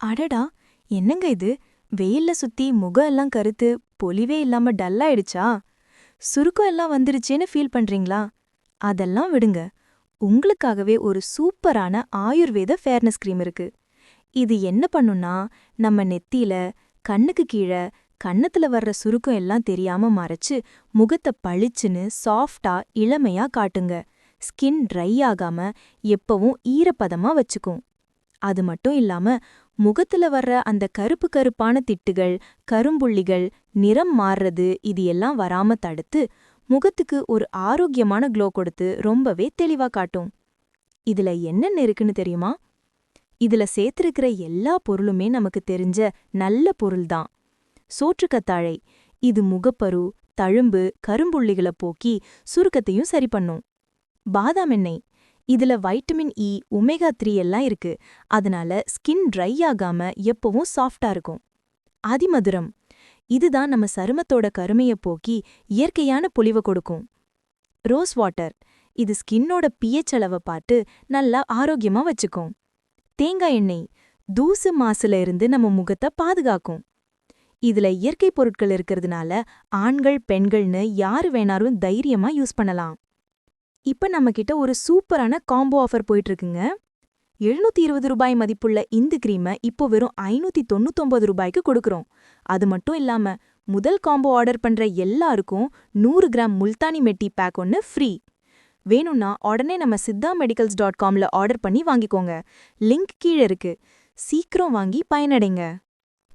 அடடா! என்னங்க இது? வெயில்ல சுத்தி முகம் எல்லாம் கருத்து, பொலிவே இல்லாம டல்லாயிடுச்சா? சுருக்கம் எல்லாம் வந்துருச்சேன்னு ஃபீல் பண்றீங்களா? அதெல்லாம் விடுங்க. உங்களுக்காகவே ஒரு சூப்பரான ஆயுர்வேத ஃபேர்னஸ் கிரீம் இருக்கு. இது என்ன பண்ணும்னா, நம்ம நெத்தியில, கண்ணுக்கு கீழ, கன்னத்துல வர்ற சுருக்கம் எல்லாம் தெரியாம மறைச்சு, முகத்த பளிச்சுன்னு, சாஃப்ட்டா, இளமையா காட்டுங்க. ஸ்கின் ட்ரை ஆகாம, எப்பவும் ஈரப்பதமா வச்சுக்கும். அது மட்டும் இல்லாம, முகத்துல வர்ற அந்த கருப்பு கருப்பான திட்டுகள், கரும்புள்ளிகள், நிறம் மாறுறது இது எல்லாம் வராம தடுத்து, முகத்துக்கு ஒரு ஆரோக்கியமான க்ளோ கொடுத்து ரொம்பவே தெளிவா காட்டும். இதுல என்னென்ன இருக்குன்னு தெரியுமா? இதுல சேர்த்திருக்கிற எல்லா பொருளுமே நமக்கு தெரிஞ்ச நல்ல பொருள்தான். சோற்றுக்கத்தாழை இது முகப்பரு, தழும்பு, கரும்புள்ளிகள போக்கி சுருக்கத்தையும் சரி பண்ணும். பாதாம் எண்ணெய் இதுல வைட்டமின் இ, ஒமேகா 3 எல்லாம் இருக்கு. அதனால ஸ்கின் ட்ரை ஆகாம எப்பவும் சாஃப்டா இருக்கும். அதிமதுரம் இதுதான் நம்ம சருமத்தோட கருமைய போக்கி இயற்கையான பொலிவ கொடுக்கும். ரோஸ் வாட்டர் இது ஸ்கின்னோட பிஎச் அளவ பார்த்து நல்லா ஆரோக்கியமா வச்சுக்கும். தேங்காய் எண்ணெய் தூசு மாசுல இருந்து நம்ம முகத்தை பாதுகாக்கும். இதுல இயற்கை பொருட்கள் இருக்கிறதுனால ஆண்கள் பெண்கள்னு யாரு வேணாலும் தைரியமா யூஸ் பண்ணலாம். இப்ப நம்மகிட்ட ஒரு சூப்பரான காம்போ ஆஃபர் போயிட்டு இருக்குங்க. ரூ. 720 மதிப்புள்ள இந்த கிரீமை இப்போ வெறும் ரூ. 599க்கு கொடுக்கறோம். அது மட்டும் இல்லாம முதல் காம்போ ஆர்டர் பண்ற எல்லாருக்கும் 100 கிராம் முல்தானி மெட்டி பேக் ஒன்னு ஃப்ரீ. வேணும்னா உடனே நம்ம siddhamedicals.comல ஆர்டர் பண்ணி வாங்கிக்கோங்க. லிங்க் கீழ இருக்கு. சீக்கிரம் வாங்கி பயனடைங்க.